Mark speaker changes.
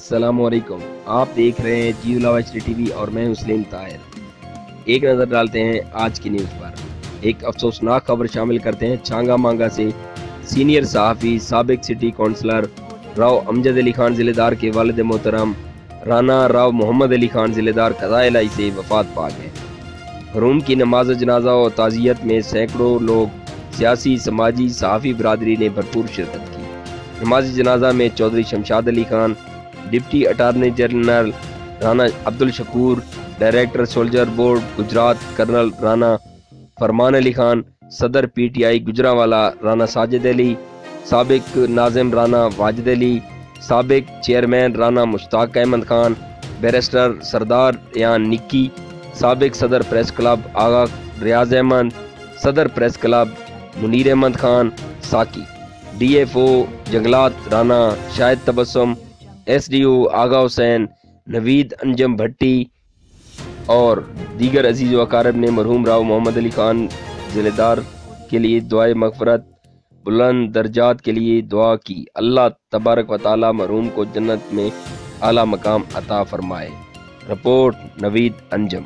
Speaker 1: अस्सलाम वालेकुम। आप देख रहे हैं जियो टीवी और मैं हुसैन ताहिर। एक नज़र डालते हैं आज की न्यूज़ पर। एक अफसोसनाक खबर शामिल करते हैं छांगा मांगा से। सीनियर सहाफ़ी साबिक सिटी काउंसलर राव अमजद अली खान ज़िलेदार के वालिद मोहतरम राना राव मोहम्मद अली खान ज़िलेदार क़ज़ा इलाही से वफ़ात पा गए। मरहूम की नमाज जनाजा और ताज़ियत में सैकड़ों लोग, सियासी, समाजी, सहाफ़ी बरादरी ने भरपूर शिरकत की। नमाज जनाजा में Chaudhry Shamshad Ali Khan, deputy attorney general Rana Abdul Shakoor, director soldier board Gujrat colonel Rana Farman Ali Khan, सदर PTI गुजरावाला राना साजिद अली, साबिक नाजिम राना वाजिद अली, साबिक चेयरमैन राना मुश्ताक अहमद खान, बैरिस्टर सरदार यान निक्की, साबिक सदर प्रेस क्लब आगा रियाज अहमद, सदर प्रेस क्लब मुनीर अहमद खान साकी, DFO जंगलात राना शाहिद तबस्सुम, SDO आगा हुसैन, नवीद अंजम भट्टी और दीगर अजीज़ व अकारिब ने मरहूम राव मोहम्मद अली खान ज़िलेदार के लिए दुआए मग़फ़िरत, बुलंद दर्जात के लिए दुआ की। अल्लाह तबारक व तआला मरहूम को जन्नत में आला मकाम अता फरमाए। रिपोर्ट नवीद अंजम।